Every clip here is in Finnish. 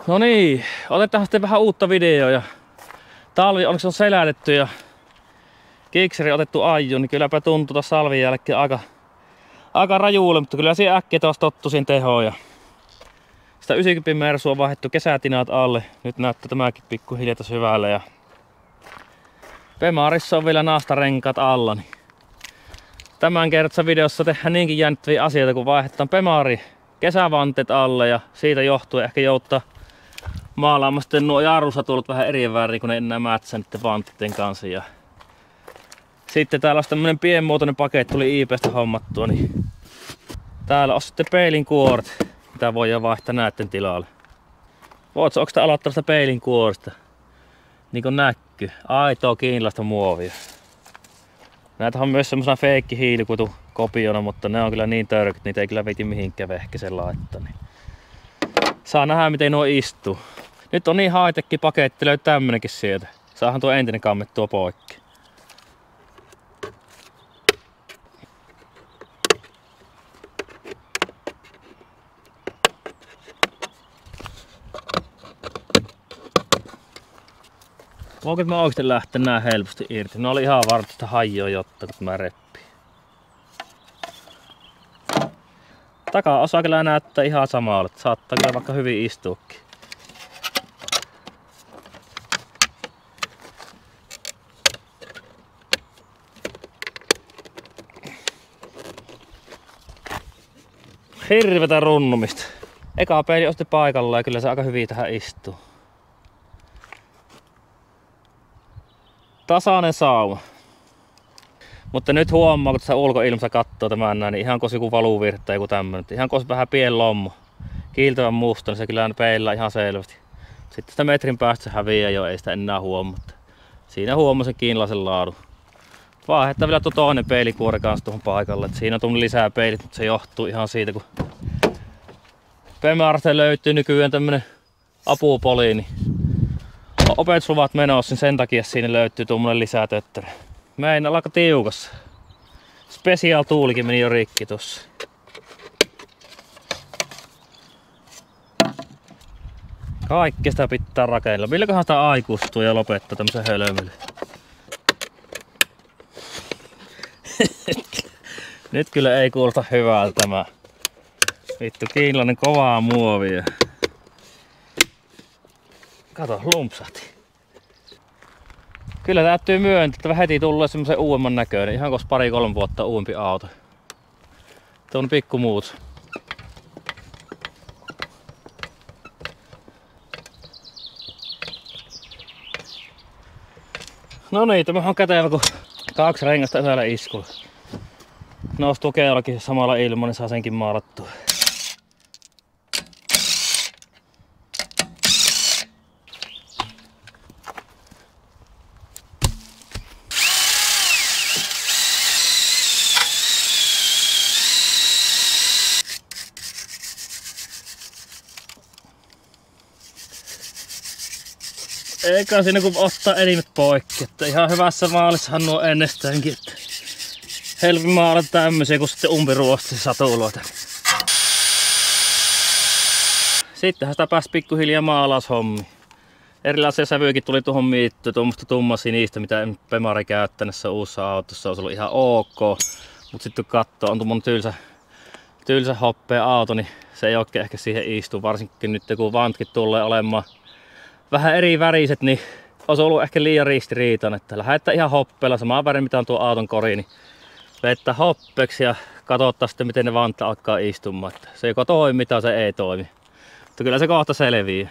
No niin, otetaan sitten vähän uutta videoa. Talvi onneksi on selätetty ja kikseri otettu aiju, niin kylläpä tuntuu tuossa salvin jälkeen aika rajuulle, mutta kyllä siihen äkkiä taas tottusin tehoon. Ja sitä 90 Mersua on vaihdettu kesätinaat alle. Nyt näyttää tämäkin pikkuhiljaa syvälle. Ja Bemarissa on vielä naastarenkaat alla. Niin tämän kertaisessa videossa tehdään niinkin jännittäviä asioita, kun vaihdetaan Bemari kesävanteet alle ja siitä johtuen ehkä jouttaa maalaamaan sitten nuo jarrusatulut vähän eri väriin, kun ne enää mätsää niiden vantteiden kanssa. Ja sitten täällä on tämmönen pienmuotoinen paketti, tuli IP:stä hommattua, niin täällä on sitten peilinkuoret, mitä voidaan vaihtaa näitten tilalle. Voitko onko aloittaa sitä peilinkuorista? Niin kuin näkyy, aitoa kiinalaista muovia. Näitä on myös semmosena feikki hiilikutu kopiona, mutta ne on kyllä niin törkyt, niitä ei kyllä viti mihinkään vehkisen laittaa. Niin saa nähdä miten nuo istuu. Nyt on niin high-tech paketti, löytyy tämmönenkin sieltä. Saahan tuo entinen kammettua poikki. Voinko mä oikeesti lähteä nää helposti irti? Ne oli ihan vartista hajoa jotta, kun mä reppii. Takaosa kyllä näyttää ihan samalle. Saattaa kyllä vaikka hyvin istuukin. Hirvetä runnumista. Eka peili on sitten paikalla ja kyllä se aika hyvin tähän istuu. Tasainen sauma. Mutta nyt huomaa, kun tässä ulkoilmassa katsoo tämän näin, niin ihan kuin joku valuvirta tai joku tämmönen. Ihan kuin vähän pieni lommo. Kiiltävän musta, niin se kyllä peillää ihan selvästi. Sitten sitä metrin päästä se häviää jo, ei sitä enää huomaa. Siinä huomaa sen kiinalaisen laadun. Vaihdetaan vielä tuo toinen peilikuori kanssa tuohon paikalle. Et siinä on tullut lisää peilit, mutta se johtuu ihan siitä, kun Bemarista löytyy nykyään tämmönen apupoli, niin opetusluvat menossa, niin sen takia siinä löytyy tuommoinen lisätöttärä. Meidän on aika tiukassa. Special tuulikin meni jo rikki tossa. Kaikki sitä pitää rakennella. Milloinkohan sitä aikuistuu ja lopettaa tämmösen hölmölle? Nyt kyllä ei kuulosta hyvältä tämä. Vittu kiinalainen kovaa muovia. Kato, lumpsahti. Kyllä täytyy myöntää, että heti tulee semmosen uudemman näköinen. Ihan kos 2-3 vuotta uudempi auto. Tuo on pikku muut. No niin, tämä on kätevä kun 2 rengasta yhdellä iskulla. Noustuu keulakin samalla ilman, niin saa senkin maalattua. Eikä siinä kun ottaa elimet poikki, että ihan hyvässä maalissahan nuo ennestäänkin, että helppi maalata tämmösiä kuin sitten umpiruosti satuloita. Sittenhän sitä pääsi pikkuhiljaa maalaushommiin. Erilaisia sävyykin tuli tuohon miittyyn, tuommoista tummasinistä, mitä Bemari käyttänyt uudessa autossa, olisi ollut ihan ok. Mutta sitten kun katsoo, on tuommoinen tylsä hoppea auto, niin se ei oikein ehkä siihen istu, varsinkin nyt kun vantkin tulee olemaan vähän eri väriset, niin olisi ollut ehkä liian ristiriitainen, että lähdetään ihan hoppeella samaan värin mitä on tuo auton kori, niin vettä hoppeeksi ja katsotaan sitten miten ne vantta alkaa istumaan. Että se joko toimii tai se ei toimi. Mutta kyllä se kohta selviää.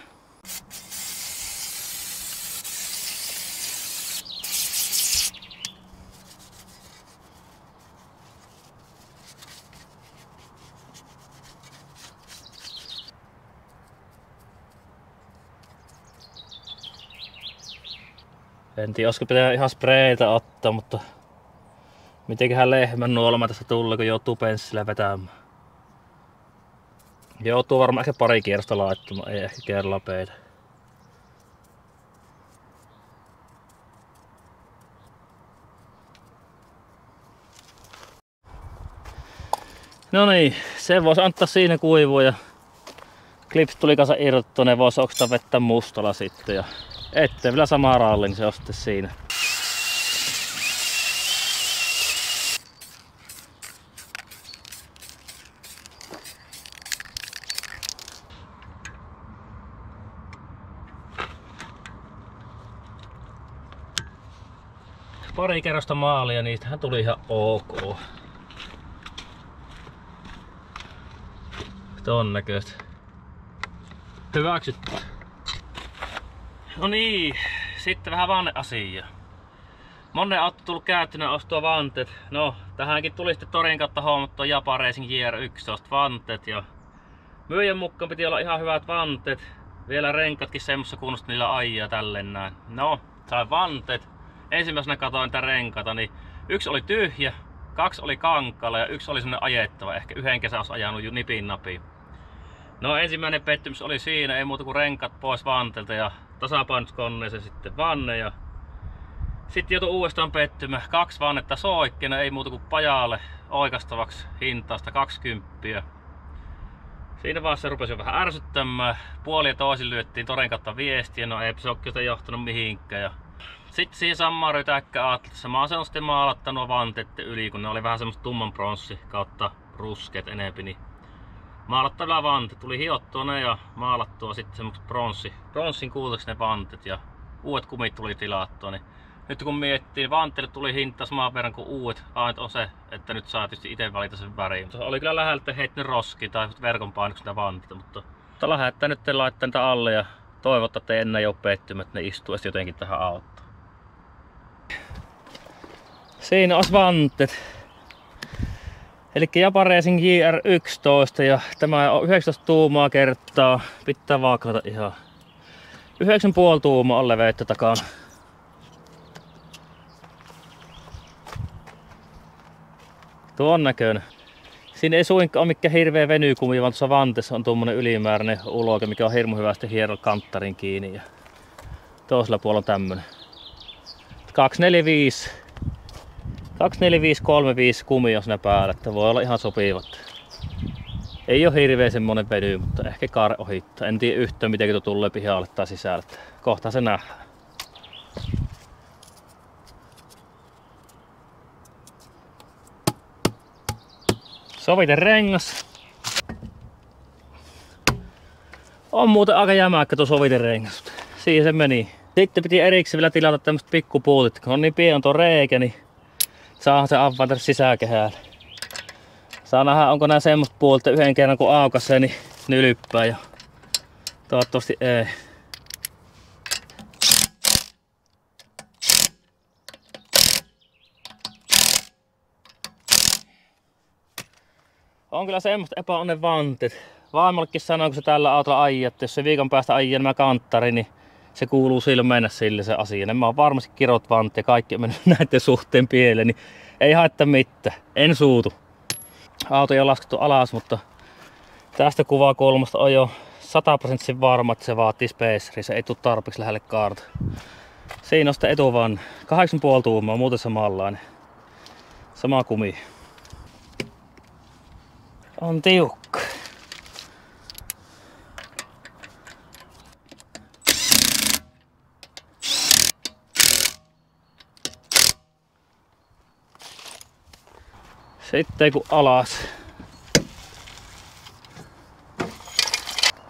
En tiedä, olisiko pitää ihan spreitä ottaa, mutta mitenköhän lehmän nuolema tässä tulee, kun joutuu penssillä vetämään. Joutuu varmaan ehkä pari kierrosta laittamaan, ei ehkä kerralla peitä. No niin, se voisi antaa siinä kuivua ja Klips tuli kanssa irrottua, ne vois okstaa vettä mustalla sitten. Ja ettei vielä sama ralli, niin se on sitten siinä. Pari kerrosta maalia, niistähän tuli ihan ok. Ton näköistä. Hyväksytty. No niin, sitten vähän vanneasiaa. Monen auto tullut käyttönä ostua vanteet. No, tähänkin tuli sitten torin kautta hommattua Japa Racing JR11 vanteet. Ja myyjän mukaan piti olla ihan hyvät vanteet. Vielä renkatkin semmossa kunnossa niillä ajaa tälleen näin. No, sain vanteet. Ensimmäisenä katoin niitä renkaita, niin yksi oli tyhjä, 2 oli kankaalla ja 1 oli semmonen ajettava. Ehkä yhden kesän olisi ajanut jo nipin napiin. No ensimmäinen pettymys oli siinä, ei muuta kuin renkat pois vanteelta ja tasapainotuskoneeseen sitten vanne. Ja sitten joutui uudestaan pettymään. 2 vannetta soikkeena, ei muuta kuin pajalle oikastavaksi hintaa 20. Siinä vaiheessa rupesi jo vähän ärsyttämään. Puoli ja toisin lyöttiin toren kautta viestiä, no ei se ole kyllä johtanut mihinkään. Ja sitten siihen samaan rytäkkään ajattelin, että mä oon sitten maalattanut vanteiden yli, kun ne oli vähän semmoista tumman pronssi kautta ruskeet enempi. Niin maalattavilla vanteet tuli hiottua ne ja maalattua sitten semmoista pronssin kuuluiseksi ne vanteet ja uudet kumit tuli tilattua. Niin nyt kun miettii, vanteille tuli hinta samaan verran kuin uudet, ainut on se, että nyt saa tietysti itse valita sen värin. Oli kyllä läheltä heittänyt roskiin tai verkon painoksi näitä vanteita, mutta lähdetään nyt laittaa niitä alle ja toivottaa, että ei enää ole pettymät, että ne istuu jotenkin tähän autoon. Siinä olisi vanteet. Eli Japa Racing JR11 ja tämä on 19 tuumaa kertaa. Pitää vaakata ihan 9,5 tuumaa on leveyttä takana. Tuon näköinen. Siinä ei suinkaan ole mikään hirveä venykumi, vaan tuossa vanteessa on tuommoinen ylimääräinen uloke, mikä on hirmu hyvästi hierolla kanttarin kiinni. Ja toisella puolella on tämmönen 245-35 kumia siinä päällä, että voi olla ihan sopivat. Ei ole hirveä semmonen veny, mutta ehkä kaare ohittaa. En tiedä yhtään miten tuo tulee pihalle tai sisälle. Kohta se nähdään. Soviterengas. On muuten aika jämäkkä tuo soviterengas. Siihen se meni. Sitten piti erikseen vielä tilata tämmöset pikkupuutit. Kun on niin pieni tuo reikä, niin saahan se avata sisäkehäälle. Saa nähdä, onko nää semmoset puolet yhden kerran kun aukaisee, niin nylyppää. Ja toivottavasti ei. On kyllä semmoista epäonnen vanteet. Vaimollekin sanoo, kun se tällä autolla ajaa, että jos se viikon päästä ajaa nämä kanttari, niin se kuuluu silloin mennä sille se asia. Nämä on varmasti kirot vanteet ja kaikki on mennyt näiden suhteen pieleen, niin ei haittaa mitään. En suutu. Auto ei ole laskettu alas, mutta tästä kuvakulmasta on jo 100% varma, että se vaatii spaceri. Se ei tule tarpeeksi lähelle kaarta. Siinä on sitten etuvanne. 8,5 tuumaa, muuten samanlainen. Sama kumi. On tiukka. Sitten kun alas.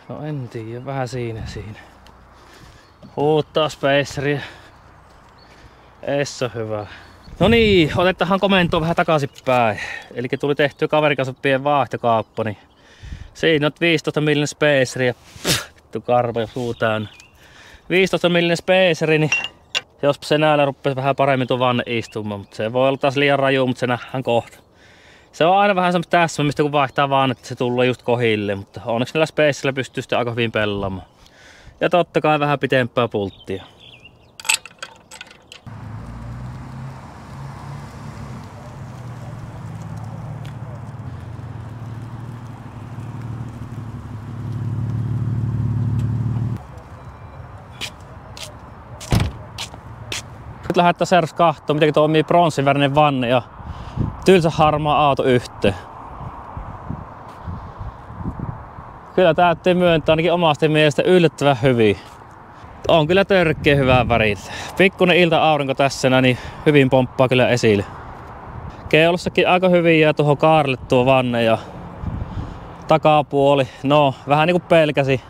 No en tiedä, vähän siinä. Huuttaa spaceriä. Esso hyvä. No niin, otetaan komentoa vähän takaisinpäin. Eli tuli tehtyä kaverin kanssa pieni vaihtokauppa, niin siinä on 15 mm spaceri ja vittu karva ja suu täynnä. 15 mm spaceri, niin jos se näillä rupeaa vähän paremmin tuon vanne istumaan, mutta se voi olla taas liian raju, mutta se nähdään kohta. Se on aina vähän semmoista täsmämistä kun vaihtaa vaan, että se tulee just kohille, mutta onneksi näillä spacerilla pystyy sitten aika hyvin pelaamaan. Ja totta kai vähän pitempää pulttia. Nyt lähdetään seuraavaksi katsomaan, miten toimii pronssivärinen vanne ja tylsä harmaa auto yhteen. kyllä täytyy myöntää ainakin omasta mielestä yllättävän hyvin. On kyllä törkeä hyvää värit. Pikkuinen ilta-aurinko tässä, niin hyvin pomppaa kyllä esille. Keulassakin aika hyvin jää tuohon kaarelle tuo vanne ja takapuoli. No, vähän niinku pelkäsi.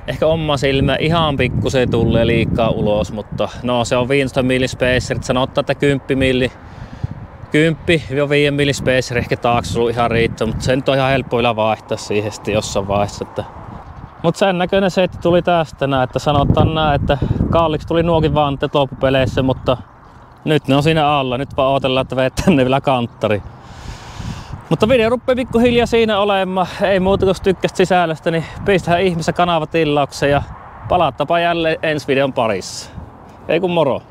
Ehkä oma silmä ihan pikkusen tulee liikaa ulos, mutta no se on 15 milli spacer. Sanotaan, että 10 milli. 10-5 milli spacer ehkä taakse ollut ihan riittää, mutta sen on ihan helppo vielä vaihtaa siihen sitten jossain vaiheessa. Mutta sen näköinen setti tuli tästä näin, että sanotaan näin, että kalliiksi tuli nuokin vanteet loppupeleissä, mutta nyt ne on siinä alla. Nyt vaan odotellaan, että vetää ne vielä kanttari. Mutta video rupeaa pikkuhiljaa siinä olemaan. Ei muuta, jos tykkäsit sisällöstä, niin pistähän ihmeessä kanava tilaukseen ja palattapa jälleen ensi videon parissa. Ei kun moro!